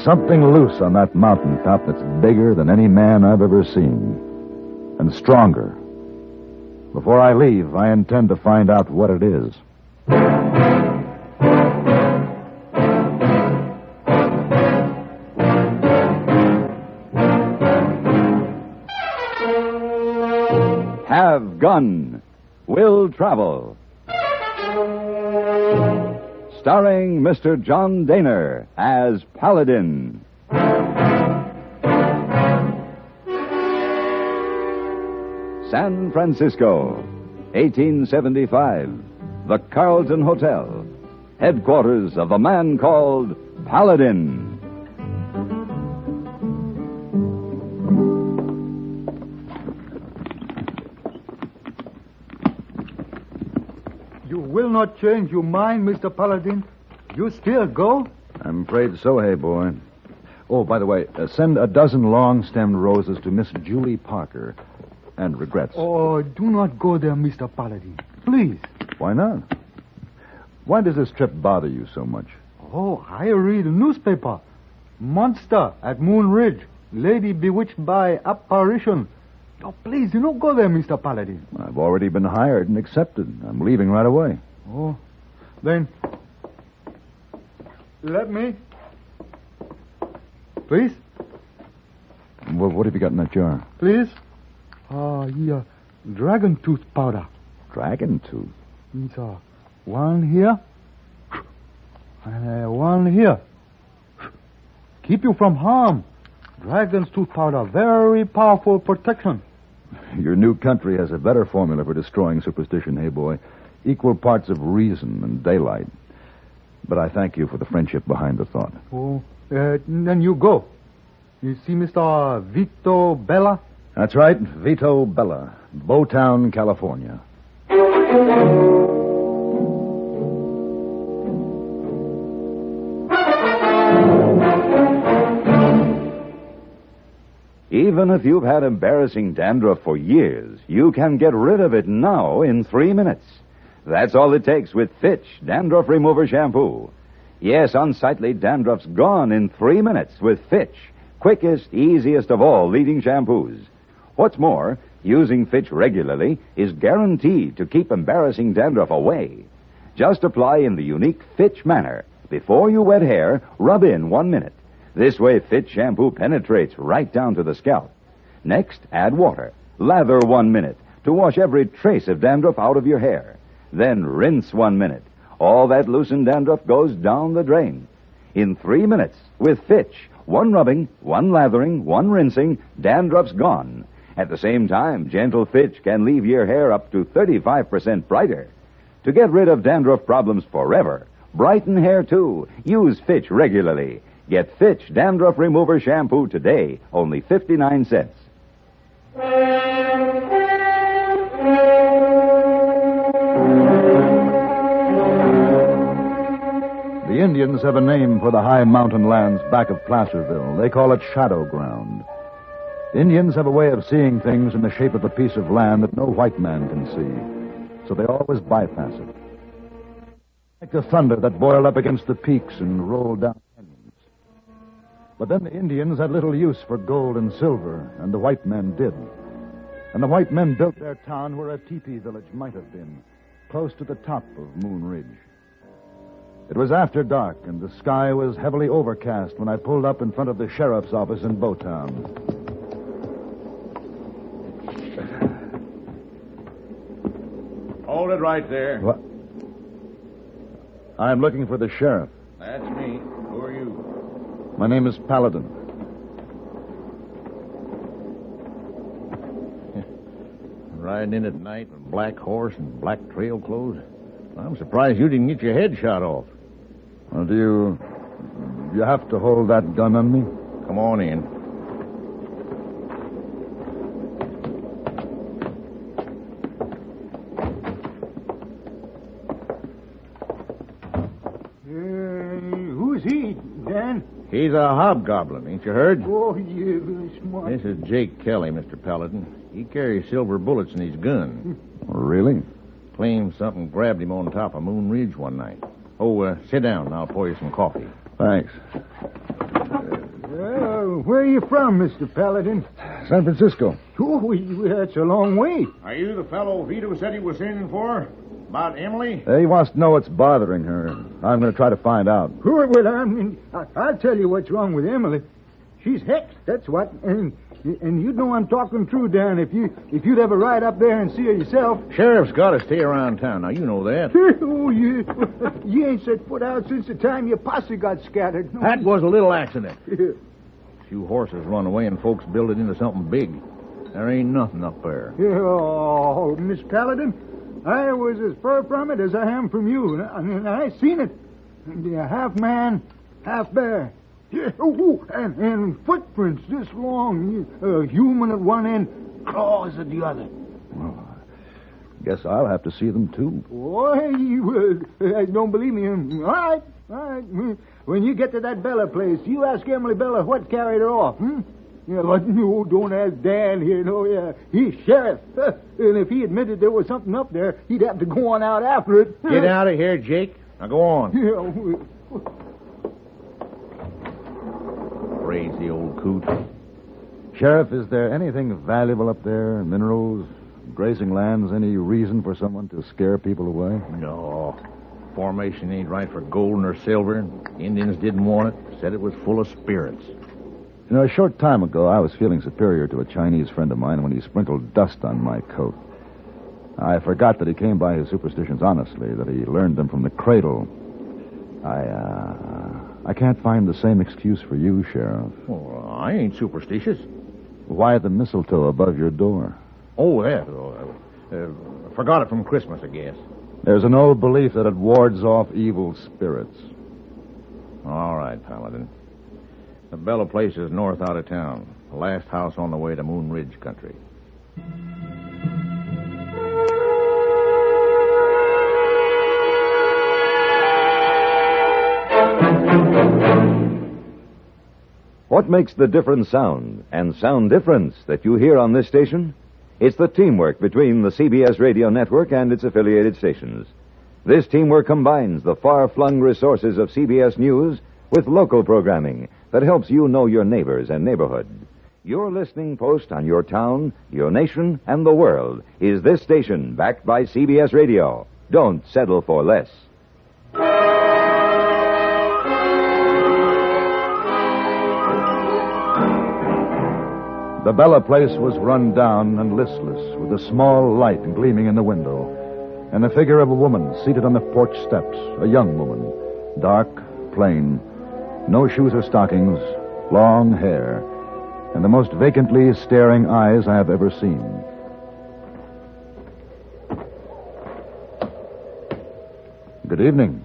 There's something loose on that mountaintop that's bigger than any man I've ever seen. And stronger. Before I leave, I intend to find out what it is. Have Gun. Will Travel. Starring Mr. John Daner as Paladin. San Francisco, 1875. The Carlton Hotel. Headquarters of the man called Paladin. You will not change your mind, Mr. Paladin? You still go? I'm afraid so, hey, boy. Oh, by the way, send a dozen long-stemmed roses to Miss Julie Parker. And regrets. Oh, do not go there, Mr. Paladin. Please. Why not? Why does this trip bother you so much? Oh, I read a newspaper. Monster at Moon Ridge. Lady bewitched by apparition. Oh, please, do not go there, Mr. Paladin. I've already been hired and accepted. I'm leaving right away. Oh, then... let me... Please? Well, what have you got in that jar? Please? Yeah, dragon tooth powder. Dragon tooth? It's one here, and one here. Keep you from harm. Dragon's tooth powder, very powerful protection. Your new country has a better formula for destroying superstition, hey, boy. Equal parts of reason and daylight. But I thank you for the friendship behind the thought. Oh, then you go. You see Mr. Vito Bella? That's right, Vito Bella, Bowtown, California. Even if you've had embarrassing dandruff for years, you can get rid of it now in 3 minutes. That's all it takes with Fitch Dandruff Remover Shampoo. Yes, unsightly dandruff's gone in 3 minutes with Fitch, quickest, easiest of all leading shampoos. What's more, using Fitch regularly is guaranteed to keep embarrassing dandruff away. Just apply in the unique Fitch manner. Before you wet hair, rub in 1 minute. This way, Fitch shampoo penetrates right down to the scalp. Next, add water. Lather 1 minute to wash every trace of dandruff out of your hair. Then rinse 1 minute. All that loosened dandruff goes down the drain. In 3 minutes, with Fitch, 1 rubbing, 1 lathering, 1 rinsing, dandruff's gone. At the same time, gentle Fitch can leave your hair up to 35% brighter. To get rid of dandruff problems forever, brighten hair too. Use Fitch regularly. Get Fitch Dandruff Remover Shampoo today, only 59 cents. The Indians have a name for the high mountain lands back of Placerville. They call it Shadow Ground. Indians have a way of seeing things in the shape of a piece of land that no white man can see, so they always bypass it. Like the thunder that boiled up against the peaks and rolled down canyons. But then the Indians had little use for gold and silver, and the white men did. And the white men built their town where a teepee village might have been, close to the top of Moon Ridge. It was after dark, and the sky was heavily overcast when I pulled up in front of the sheriff's office in Bowtown. Hold it right there. What? I'm looking for the sheriff. That's me. Who are you? My name is Paladin. Riding in at night with black horse and black trail clothes. I'm surprised you didn't get your head shot off. Well, do you have to hold that gun on me? Come on in. Who's he, Dan? He's a hobgoblin, ain't you heard? Oh, yeah, very smart. This is Jake Kelly, Mr. Paladin. He carries silver bullets in his gun. Really? Claims something grabbed him on top of Moon Ridge one night. Oh, sit down and I'll pour you some coffee. Thanks. Where are you from, Mr. Paladin? San Francisco. Oh, that's a long way. Are you the fellow Vito said he was sending for? About Emily? He wants to know what's bothering her. I'm going to try to find out. Well, I'll tell you what's wrong with Emily. She's hexed, that's what. And you know I'm talking true, Dan. If you'd ever ride up there and see her yourself. Sheriff's got to stay around town. Now, you know that. Oh, you ain't set foot out since the time your posse got scattered. No. That was a little accident. Few horses run away and folks build it into something big. There ain't nothing up there. Oh, Miss Paladin, I was as far from it as I am from you. And I seen it. You're half man, half bear. Yeah, and footprints this long. A human at one end, claws at the other. Well, I guess I'll have to see them, too. Boy, you don't believe me. All right. When you get to that Bella place, you ask Emily Bella what carried her off. Yeah, but no, don't ask Dan here. No, yeah, he's sheriff. And if he admitted there was something up there, he'd have to go on out after it. Get out of here, Jake. Now go on. Yeah. Crazy old coot. Sheriff, is there anything valuable up there? Minerals, grazing lands, any reason for someone to scare people away? No. Formation ain't right for gold or silver. Indians didn't want it. Said it was full of spirits. You know, a short time ago, I was feeling superior to a Chinese friend of mine when he sprinkled dust on my coat. I forgot that he came by his superstitions honestly, that he learned them from the cradle. I can't find the same excuse for you, Sheriff. Well, I ain't superstitious. Why the mistletoe above your door? Oh, yeah. Forgot it from Christmas, I guess. There's an old belief that it wards off evil spirits. All right, Paladin. The Bella place is north out of town. The last house on the way to Moon Ridge country. What makes the different sound and sound difference that you hear on this station? It's the teamwork between the CBS radio network and its affiliated stations. This teamwork combines the far-flung resources of CBS News with local programming that helps you know your neighbors and neighborhood. Your listening post on your town, your nation, and the world is this station backed by CBS Radio. Don't settle for less. The Bella place was run down and listless, with a small light gleaming in the window, and the figure of a woman seated on the porch steps, a young woman, dark, plain, no shoes or stockings, long hair, and the most vacantly staring eyes I have ever seen. Good evening.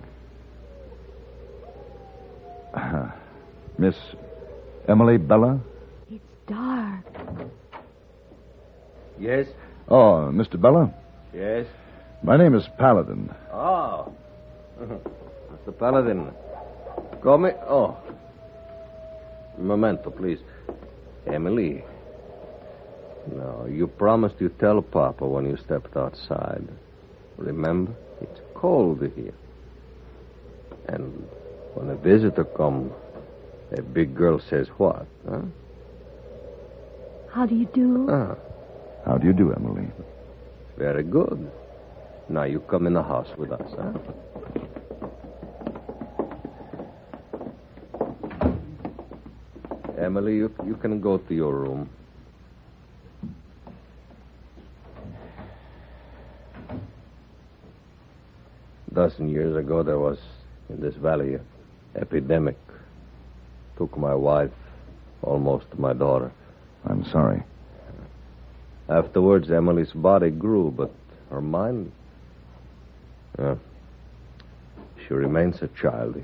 Miss Emily Bella? It's dark. Yes? Oh, Mr. Bella? Yes? My name is Paladin. Oh. Mr. Paladin. Come. Oh. Memento, please. Emily. No, you promised you'd tell Papa when you stepped outside. Remember? It's cold here. And when a visitor comes, a big girl says what, huh? How do you do? How do you do, Emily? Very good. Now you come in the house with us, huh? Emily, you can go to your room. A dozen years ago, there was, in this valley, an epidemic. Took my wife, almost my daughter. I'm sorry. Afterwards, Emily's body grew, but her mind... she remains a child.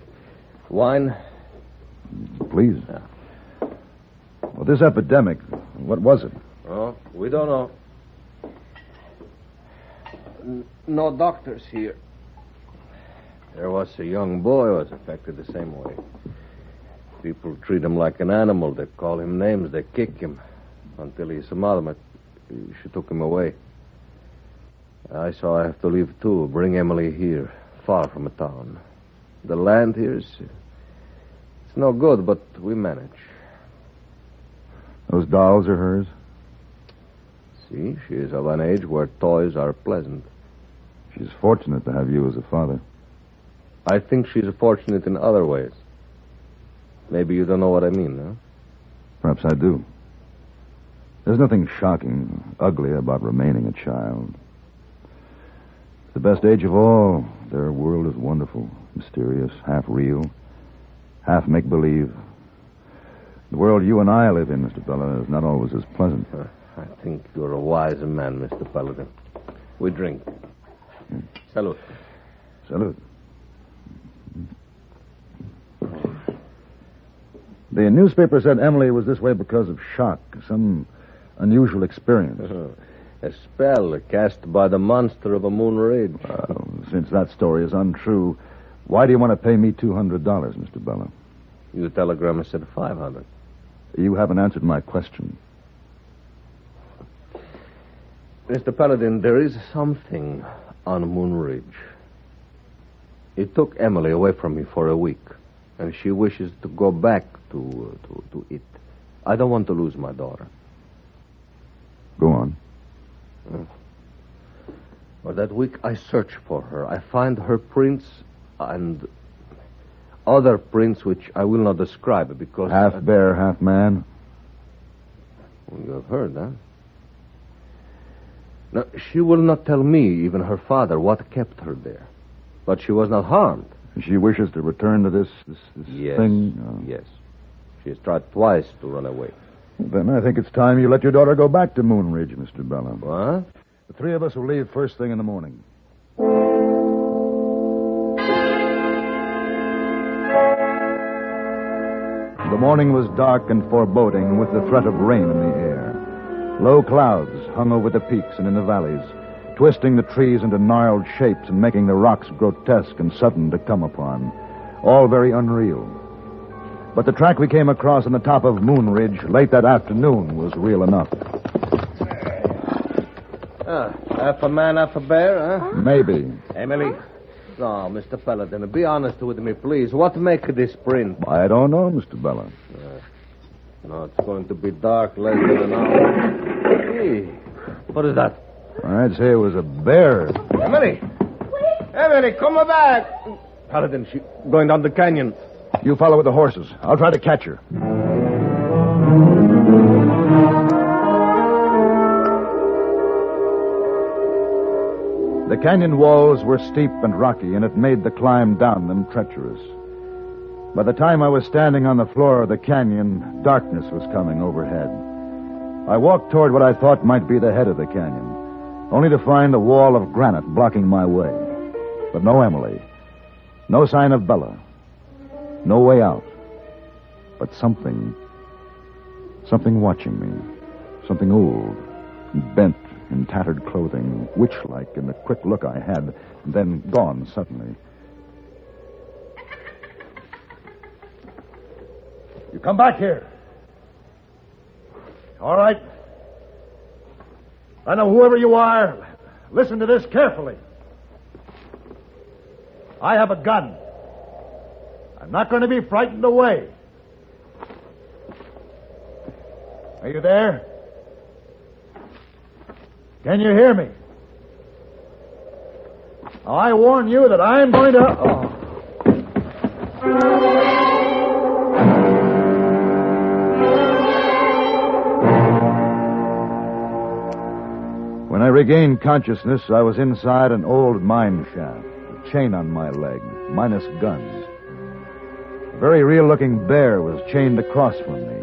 Wine? Please. Well, this epidemic, what was it? Oh, we don't know. No doctors here. There was a young boy who was affected the same way. People treat him like an animal. They call him names. They kick him until his mother, she took him away. I saw I have to leave, too. Bring Emily here, far from a town. The land here is... it's no good, but we manage. those dolls are hers? See, she is of an age where toys are pleasant. She's fortunate to have you as a father. I think she's fortunate in other ways. Maybe you don't know what I mean, huh? Perhaps I do. There's nothing shocking, ugly about remaining a child. It's the best age of all. Their world is wonderful, mysterious, half real, half make-believe. The world you and I live in, Mr. Bella, is not always as pleasant. I think you're a wise man, Mr. Paladin. We drink. Salute. Salute. The newspaper said Emily was this way because of shock, some unusual experience. A spell cast by the monster of a moon ridge. Since that story is untrue, why do you want to pay me $200, Mr. Bella? Your telegram said 500. You haven't answered my question. Mr. Paladin, there is something on Moon Ridge. It took Emily away from me for a week, and she wishes to go back to it. I don't want to lose my daughter. Go on. For that week, I search for her. I find her prints and other prints which I will not describe because... Half bear, half man? You have heard, huh? Now, she will not tell me, even her father, what kept her there. But she was not harmed. She wishes to return to this Yes. thing? Oh. Yes. She has tried twice to run away. Then I think it's time you let your daughter go back to Moon Ridge, Mr. Bella. What? The three of us will leave first thing in the morning. The morning was dark and foreboding with the threat of rain in the air. Low clouds hung over the peaks and in the valleys, twisting the trees into gnarled shapes and making the rocks grotesque and sudden to come upon. All very unreal. But the track we came across on the top of Moon Ridge late that afternoon was real enough. Half a man, half a bear, huh? Maybe. Emily? No, Mr. Paladin, be honest with me, please. What make this print? I don't know, Mr. Bella. No, it's going to be dark less than an hour. Hey, what is that? I'd say it was a bear. Emily! Emily, come back! Paladin, she's going down the canyon. You follow with the horses. I'll try to catch her. The canyon walls were steep and rocky, and it made the climb down them treacherous. By the time I was standing on the floor of the canyon, darkness was coming overhead. I walked toward what I thought might be the head of the canyon, only to find a wall of granite blocking my way. But no Emily. No sign of Bella. No way out. But something watching me. Something old, bent in tattered clothing, witch-like in the quick look I had, and then gone suddenly. You come back here. All right. I know whoever you are. Listen to this carefully. I have a gun. I'm not going to be frightened away. Are you there? Can you hear me? Now, I warn you that I'm going to... When I regained consciousness, I was inside an old mine shaft, a chain on my leg, minus guns. A very real-looking bear was chained across from me.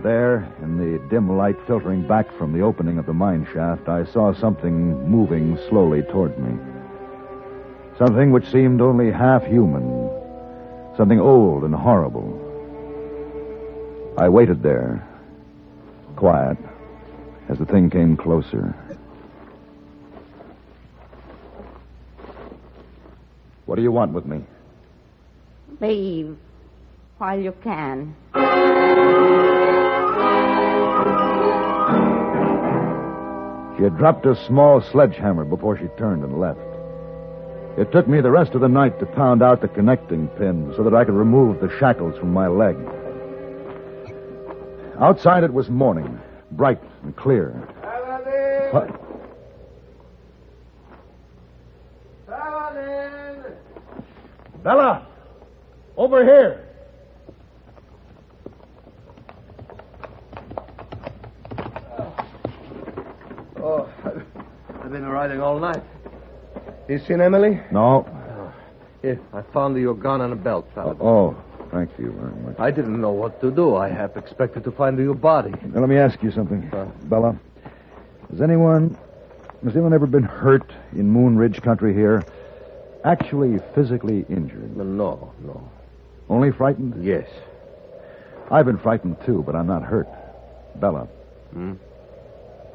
There, in the dim light filtering back from the opening of the mine shaft, I saw something moving slowly toward me. Something which seemed only half human. Something old and horrible. I waited there, quiet, as the thing came closer. What do you want with me? Leave while you can. She had dropped a small sledgehammer before she turned and left. It took me the rest of the night to pound out the connecting pin so that I could remove the shackles from my leg. Outside it was morning, bright and clear. Paladin! Paladin! Bella! Over here! Oh, I've been riding all night. You seen Emily? No. Here, I found your gun and a belt, Paladin. Oh, thank you very much. I didn't know what to do. I half expected to find your body. Now, let me ask you something. Bella, has anyone ever been hurt in Moon Ridge country here? Actually physically injured? No. Only frightened? Yes. I've been frightened, too, but I'm not hurt. Bella.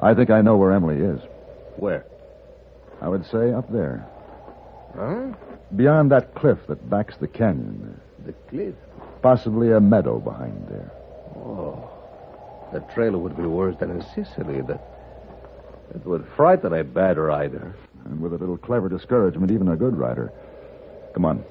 I think I know where Emily is. Where? I would say up there. Huh? Beyond that cliff that backs the canyon. The cliff? Possibly a meadow behind there. Oh. The trail would be worse than in Sicily. It would frighten a bad rider. And with a little clever discouragement, even a good rider. Come on.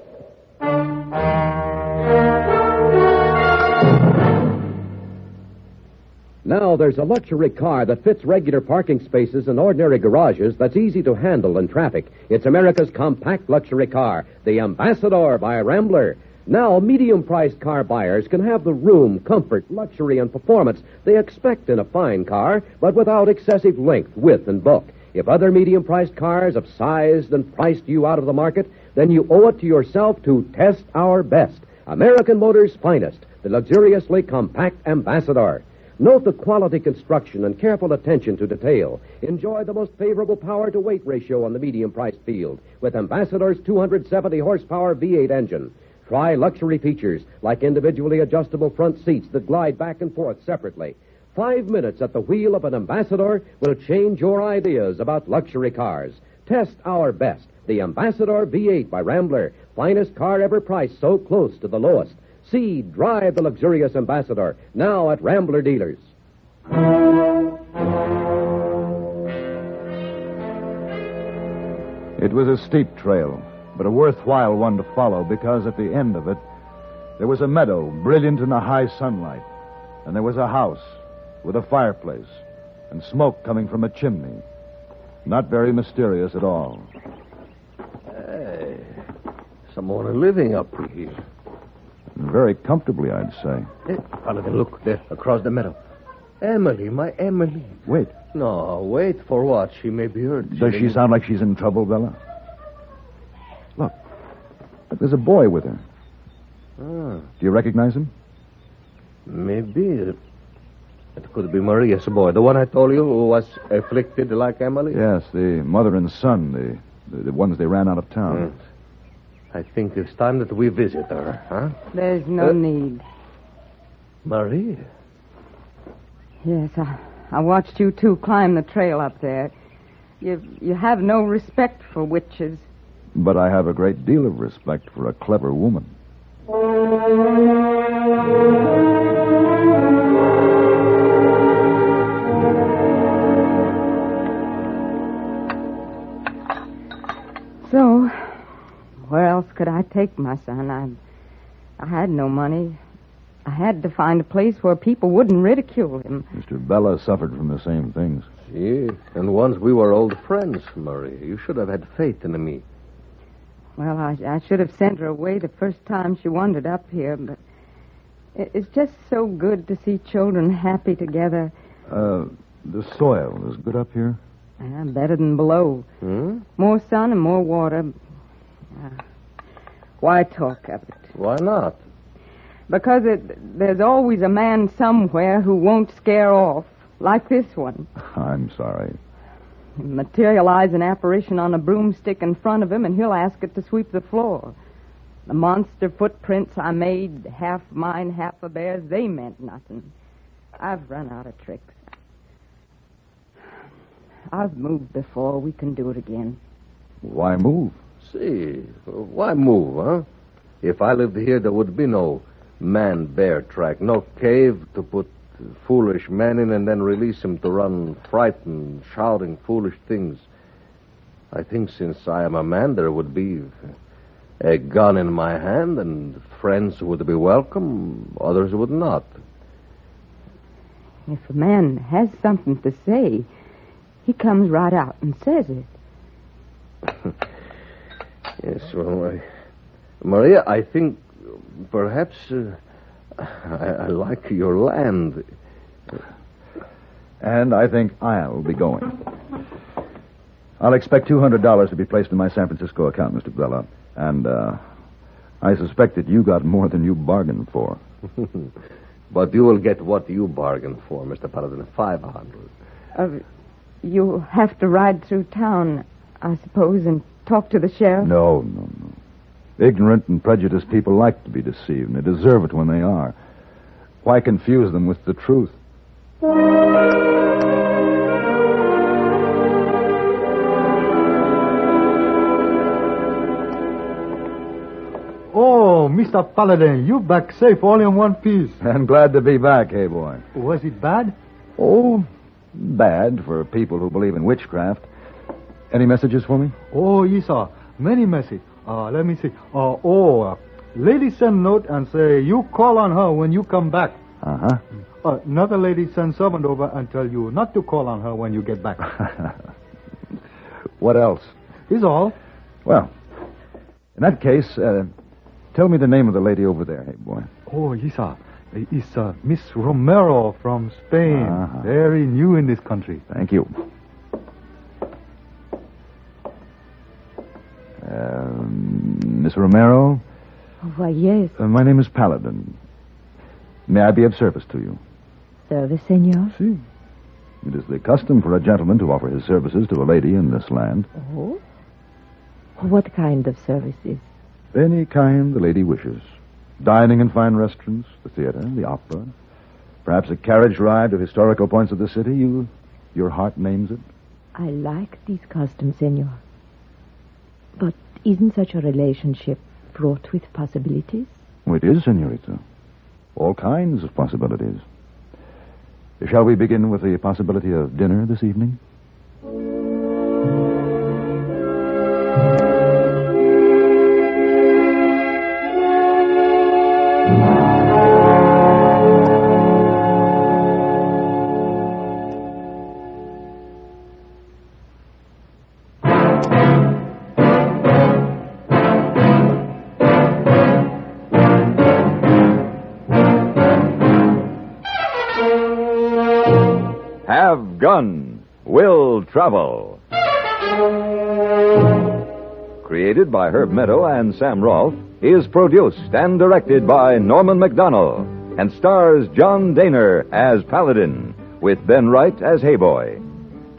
Now there's a luxury car that fits regular parking spaces and ordinary garages that's easy to handle in traffic. It's America's compact luxury car, the Ambassador by Rambler. Now, medium-priced car buyers can have the room, comfort, luxury, and performance they expect in a fine car, but without excessive length, width, and bulk. If other medium-priced cars have sized and priced you out of the market, then you owe it to yourself to test our best. American Motors' finest, the luxuriously compact Ambassador. Note the quality construction and careful attention to detail. Enjoy the most favorable power-to-weight ratio on the medium-priced field with Ambassador's 270-horsepower V8 engine. Try luxury features like individually adjustable front seats that glide back and forth separately. 5 minutes at the wheel of an Ambassador will change your ideas about luxury cars. Test our best, the Ambassador V8 by Rambler. Finest car ever priced so close to the lowest. See, drive the luxurious Ambassador, now at Rambler dealers. It was a steep trail, but a worthwhile one to follow because at the end of it, there was a meadow brilliant in the high sunlight, and there was a house with a fireplace and smoke coming from a chimney. Not very mysterious at all. Hey, someone living up here. Very comfortably, I'd say. Hey, Paladin, look there, across the meadow. Emily, my Emily. Wait. No, wait for what? She may be hurt. Does she sound like she's in trouble, Bella? Look, there's a boy with her. Ah. Do you recognize him? Maybe. It could be Maria's boy, the one I told you who was afflicted like Emily? Yes, the mother and son, the ones they ran out of town. Yes. I think it's time that we visit her, huh? There's no need. Maria? Yes, I watched you two climb the trail up there. You have no respect for witches. But I have a great deal of respect for a clever woman. So, where else could I take my son? I had no money. I had to find a place where people wouldn't ridicule him. Mr. Bella suffered from the same things. Yes, and once we were old friends, Maria. You should have had faith in me. Well, I should have sent her away the first time she wandered up here, but it's just so good to see children happy together. The soil is good up here? Better than below. More sun and more water. Why talk of it? Why not? Because there's always a man somewhere who won't scare off, like this one. I'm sorry. Materialize an apparition on a broomstick in front of him, and he'll ask it to sweep the floor. The monster footprints I made, half mine, half a bear's, they meant nothing. I've run out of tricks. I've moved before. We can do it again. Why move? See, why move, huh? If I lived here, there would be no man-bear track, no cave to put foolish men in and then release him to run frightened, shouting foolish things. I think since I am a man, there would be a gun in my hand, and friends would be welcome, others would not. If a man has something to say, he comes right out and says it. Yes, well, Maria, I think perhaps I like your land. And I think I'll be going. I'll expect $200 to be placed in my San Francisco account, Mr. Bella. And I suspect that you got more than you bargained for. But you will get what you bargained for, Mr. Paladin, 500. You have to ride through town, I suppose, and talk to the sheriff? No. Ignorant and prejudiced people like to be deceived, and they deserve it when they are. Why confuse them with the truth? Oh, Mr. Paladin, you back safe all in one piece. I'm glad to be back, hey boy. Was it bad? Oh, bad for people who believe in witchcraft. Any messages for me? Oh, yes, sir. Many messages. Let me see. Lady send note and say you call on her when you come back. Uh-huh. Another lady send servant over and tell you not to call on her when you get back. What else? Is all. Well, in that case, tell me the name of the lady over there, hey boy. Oh, yes, sir. It's Miss Romero from Spain. Uh-huh. Very new in this country. Thank you. Miss Romero? Oh, why, yes. My name is Paladin. May I be of service to you? Service, senor? Si. It is the custom for a gentleman to offer his services to a lady in this land. Oh? What kind of services? Any kind the lady wishes. Dining in fine restaurants, the theater, the opera. Perhaps a carriage ride to historical points of the city. Your heart names it. I like these customs, senor. But isn't such a relationship fraught with possibilities? It is, senorita. All kinds of possibilities. Shall we begin with the possibility of dinner this evening? Have Gun, Will Travel. Created by Herb Meadow and Sam Rolfe, is produced and directed by Norman MacDonald and stars John Daner as Paladin, with Ben Wright as Hayboy.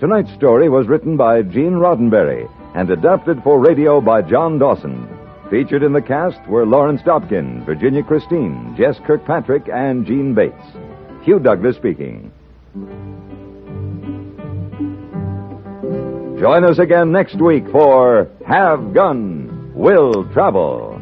Tonight's story was written by Gene Roddenberry and adapted for radio by John Dawson. Featured in the cast were Lawrence Dobkin, Virginia Christine, Jess Kirkpatrick, and Gene Bates. Hugh Douglas speaking. Join us again next week for Have Gun, Will Travel.